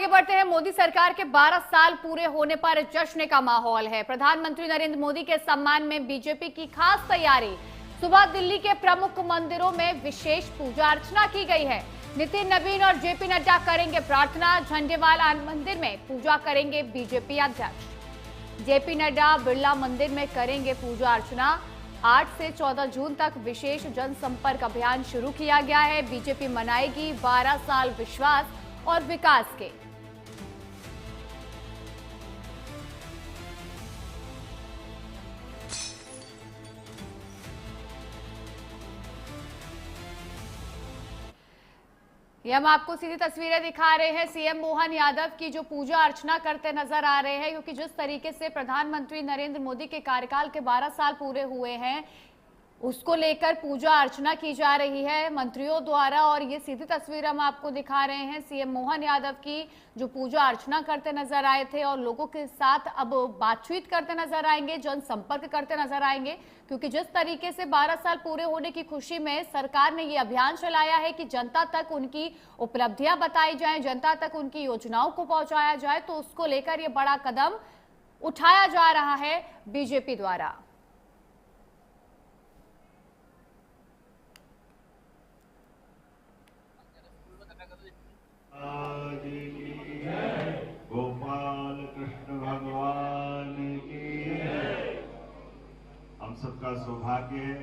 आगे बढ़ते हैं। मोदी सरकार के 12 साल पूरे होने पर जश्न का माहौल है। प्रधानमंत्री नरेंद्र मोदी के सम्मान में बीजेपी की खास तैयारी। सुबह दिल्ली के प्रमुख मंदिरों में विशेष पूजा अर्चना की गई है। नितिन नवीन और जेपी नड्डा करेंगे प्रार्थना। झंडेवाला मंदिर में पूजा करेंगे बीजेपी अध्यक्ष। जेपी नड्डा बिरला मंदिर में करेंगे पूजा अर्चना। 8 से 14 जून तक विशेष जनसंपर्क अभियान शुरू किया गया है। बीजेपी मनाएगी 12 साल विश्वास और विकास के। ये हम आपको सीधी तस्वीरें दिखा रहे हैं सीएम मोहन यादव की, जो पूजा अर्चना करते नजर आ रहे हैं, क्योंकि जिस तरीके से प्रधानमंत्री नरेंद्र मोदी के कार्यकाल के 12 साल पूरे हुए हैं, उसको लेकर पूजा अर्चना की जा रही है मंत्रियों द्वारा। और ये सीधी तस्वीर हम आपको दिखा रहे हैं सीएम मोहन यादव की, जो पूजा अर्चना करते नजर आए थे और लोगों के साथ अब बातचीत करते नजर आएंगे, जनसंपर्क करते नजर आएंगे। क्योंकि जिस तरीके से 12 साल पूरे होने की खुशी में सरकार ने ये अभियान चलाया है कि जनता तक उनकी उपलब्धियां बताई जाएं, जनता तक उनकी योजनाओं को पहुंचाया जाए, तो उसको लेकर ये बड़ा कदम उठाया जा रहा है बीजेपी द्वारा। गोपाल कृष्ण भगवान की। हम सबका सौभाग्य है,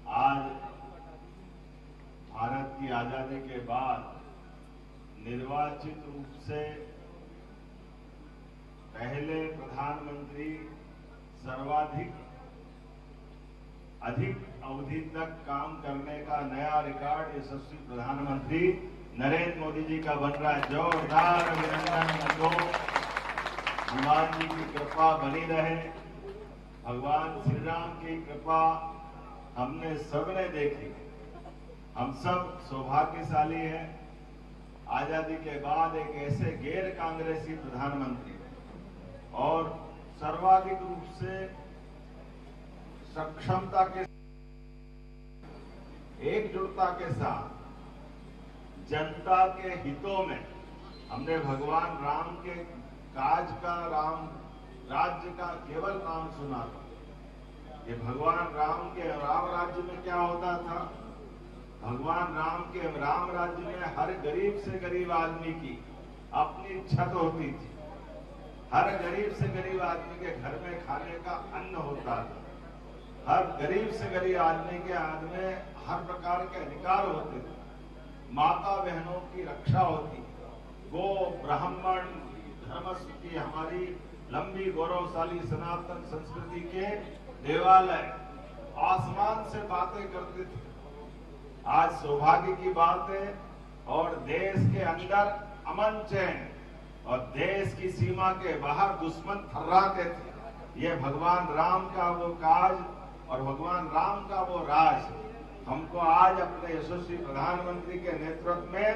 आज भारत की आजादी के बाद निर्वाचित रूप से पहले प्रधानमंत्री अधिक अवधि तक काम करने का नया रिकॉर्ड यशस्वी प्रधानमंत्री नरेंद्र मोदी जी का बन रहा है। जोरदार अभिनंदन उनको। हनुमान जी की कृपा बनी रहे, भगवान श्री राम की कृपा हमने सबने देखी। हम सब सौभाग्यशाली हैं, आजादी के बाद एक ऐसे गैर कांग्रेसी प्रधानमंत्री और सर्वाधिक रूप से सक्षमता के एकजुटता के साथ जनता के हितों में हमने भगवान राम के राज्य का केवल नाम सुना था। ये भगवान राम के राम राज्य में क्या होता था? भगवान राम के राम राज्य में हर गरीब से गरीब आदमी की अपनी छत होती थी। हर गरीब से गरीब आदमी के घर में खाने का अन्न होता था। हर गरीब से गरीब आदमी के हाथ में हर प्रकार के अधिकार होते थे। माता बहनों की रक्षा होती। गो ब्राह्मण धर्म की हमारी लंबी गौरवशाली सनातन संस्कृति के देवालय आसमान से बातें करते थे। आज सौभाग्य की बात है, और देश के अंदर अमन चैन और देश की सीमा के बाहर दुश्मन थर्राते थे। ये भगवान राम का वो काज और भगवान राम का वो राज हमको आज अपने यशस्वी प्रधानमंत्री के नेतृत्व में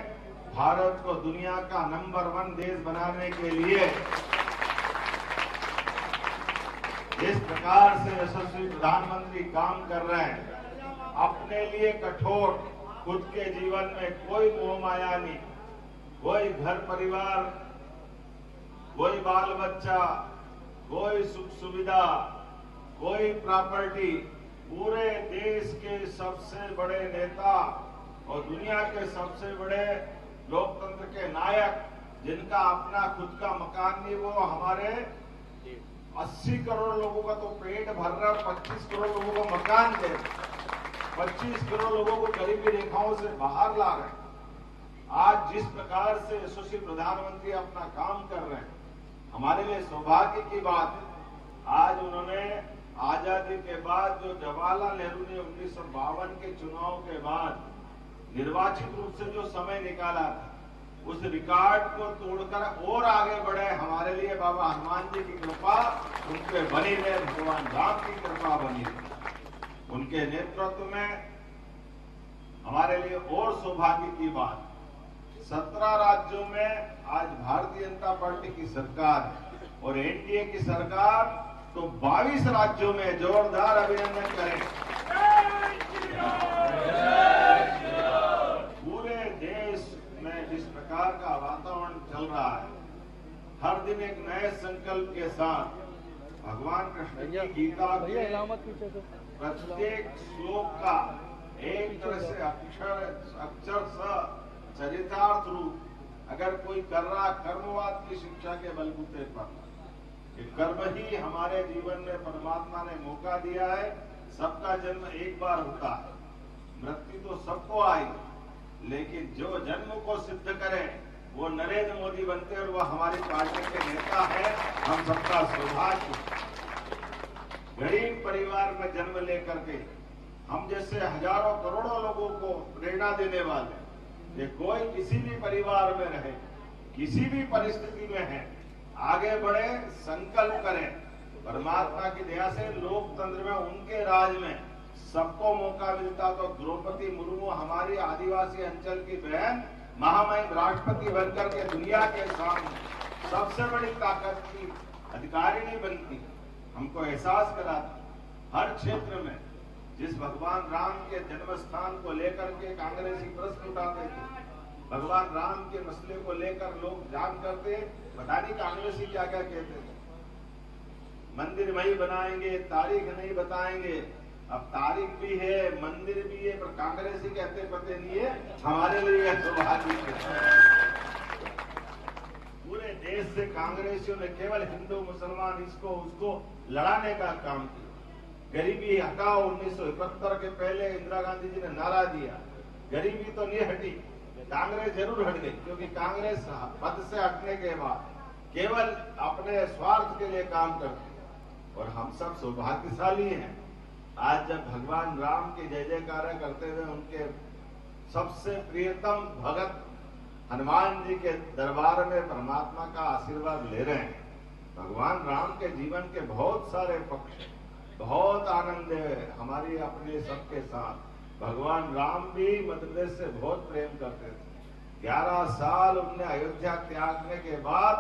भारत को दुनिया का नंबर 1 देश बनाने के लिए इस प्रकार से यशस्वी प्रधानमंत्री काम कर रहे हैं। अपने लिए कठोर, खुद के जीवन में कोई मोह माया नहीं, कोई घर परिवार, कोई बाल बच्चा, कोई सुख सुविधा, कोई प्रॉपर्टी। पूरे देश के सबसे बड़े नेता और दुनिया के सबसे बड़े लोकतंत्र के नायक, जिनका अपना खुद का मकान नहीं, वो हमारे 80 करोड़ लोगों का तो पेट भर रहा है, 25 करोड़ लोगों को मकान दे, 25 करोड़ लोगों को गरीबी रेखाओं से बाहर ला रहे हैं। आज जिस प्रकार से यशस्वी प्रधानमंत्री अपना काम कर रहे हैं, हमारे लिए सौभाग्य की बात है। आज उन्होंने आजादी के बाद जो जवाहरलाल नेहरू ने 1952 के चुनाव के बाद निर्वाचित रूप से जो समय निकाला था, उस रिकॉर्ड को तोड़कर और आगे बढ़े। हमारे लिए बाबा हनुमान जी की कृपा उन पे बनी रहे, भगवान राम की कृपा बनी रहे। उनके नेतृत्व में हमारे लिए और सौभाग्य की बात, 17 राज्यों में आज भारतीय जनता पार्टी की सरकार है और एनडीए की सरकार तो 22 राज्यों में। जोरदार अभिनंदन करें। पूरे देश में जिस प्रकार का वातावरण चल रहा है। हर दिन एक नए संकल्प के साथ भगवान कृष्ण की गीता के प्रत्येक श्लोक का एक तरह से अक्षर स चरितार्थ रूप अगर कोई कर रहा कर्मवाद की शिक्षा के बलबूते पर, ये कर्म ही हमारे जीवन में परमात्मा ने मौका दिया है। सबका जन्म एक बार होता है, मृत्यु तो सबको आएगी, लेकिन जो जन्म को सिद्ध करे वो नरेंद्र मोदी बनते और वो हमारी पार्टी के नेता है। हम सबका सौभाग्य। गरीब परिवार में जन्म लेकर के हम जैसे हजारों करोड़ों लोगों को प्रेरणा देने वाले, ये कोई किसी भी परिवार में रहे, किसी भी परिस्थिति में है, आगे बढ़े, संकल्प करें। परमात्मा की दया से लोकतंत्र में उनके राज में सबको मौका मिलता तो द्रौपदी मुर्मू हमारी आदिवासी अंचल की बहन महामहिम राष्ट्रपति बनकर के दुनिया के सामने सबसे बड़ी ताकत की अधिकारिणी बनती। हमको एहसास कराती। हर क्षेत्र में जिस भगवान राम के जन्म स्थान को लेकर के कांग्रेसी प्रश्न उठाते थे, भगवान राम के मसले को लेकर लोग जान करते, पता नहीं कांग्रेसी क्या क्या कहते थे। मंदिर वही बनाएंगे, तारीख नहीं बताएंगे। अब तारीख भी है, मंदिर भी है, पर कांग्रेसी कहते पते नहीं है। हमारे लिए सौभाग्य है। पूरे देश से कांग्रेसियों ने केवल हिंदू मुसलमान इसको उसको लड़ाने का काम किया। गरीबी हटाओ 1971 के पहले इंदिरा गांधी जी ने नारा दिया, गरीबी तो नहीं हटी, कांग्रेस जरूर हट गई, क्योंकि कांग्रेस पद से हटने के बाद केवल अपने स्वार्थ के लिए काम करती। और हम सब सौभाग्यशाली हैं आज जब भगवान राम के जय जयकार करते हुए उनके सबसे प्रियतम भगत हनुमान जी के दरबार में परमात्मा का आशीर्वाद ले रहे हैं। भगवान राम के जीवन के बहुत सारे पक्ष, बहुत आनंद है हमारी अपने सबके साथ। भगवान राम भी मध्य प्रदेश से बहुत प्रेम करते थे। 11 साल उनने अयोध्या त्यागने के बाद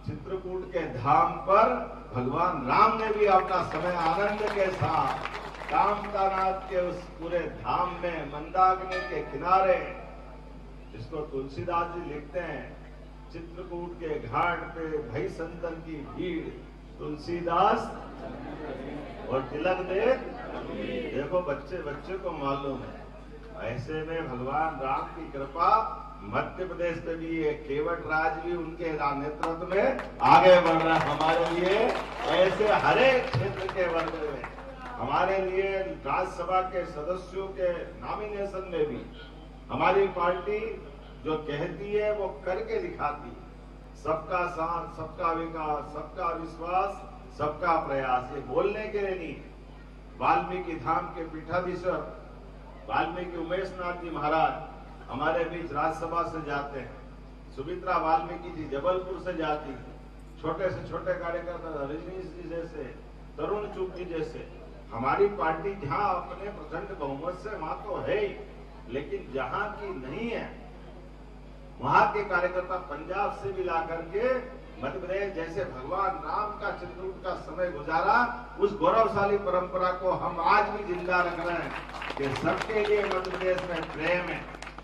चित्रकूट के धाम पर भगवान राम ने भी अपना समय आनंद के साथ कामतानाथ के उस पूरे धाम में मंदाकिनी के किनारे, जिसको तुलसीदास जी लिखते हैं, चित्रकूट के घाट पे भई संतन की भीड़, तुलसीदास और तिलक दे। देखो बच्चे को मालूम है। ऐसे में भगवान राम की कृपा मध्य प्रदेश पे भी है। केवट राज भी उनके नेतृत्व में आगे बढ़ रहा है हमारे लिए। ऐसे हरेक क्षेत्र के वर्ग में हमारे लिए राज्यसभा के सदस्यों के नॉमिनेशन में भी हमारी पार्टी जो कहती है वो करके दिखाती है। सबका साथ, सबका विकास, सबका विश्वास, सबका प्रयास, ये बोलने के लिए नहीं। वाल्मीकि धाम के पीठाधीश्वर वाल्मीकि उमेश नाथ जी महाराज हमारे बीच राज्यसभा से जाते हैं। सुमित्रा वाल्मीकि जी जबलपुर से जाती है। छोटे से छोटे कार्यकर्ता रजनीश जी जैसे, तरुण चुग जी जैसे, हमारी पार्टी जहां अपने प्रचंड बहुमत से वहां तो है ही, लेकिन जहां की नहीं है वहां के कार्यकर्ता पंजाब से भी ला करके मध्य प्रदेश जैसे भगवान राम का चित्रकूट का समय गुजारा, उस गौरवशाली परंपरा को हम आज भी जिंदा रख रहे हैं कि सबके लिए मध्य प्रदेश में प्रेम है।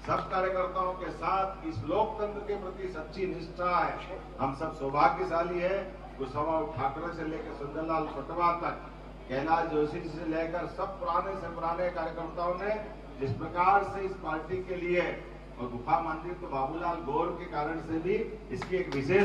सब कार्यकर्ताओं के साथ इस लोकतंत्र के प्रति सच्ची निष्ठा है। हम सब सौभाग्यशाली है। कुशवाहा ठाकरे से लेकर सुंदरलाल पटवा तक, कैलाश जोशी से लेकर सब पुराने से पुराने कार्यकर्ताओं ने जिस प्रकार से इस पार्टी के लिए, और गुफा मंदिर तो बाबूलाल गौर के कारण से भी इसकी एक विशेष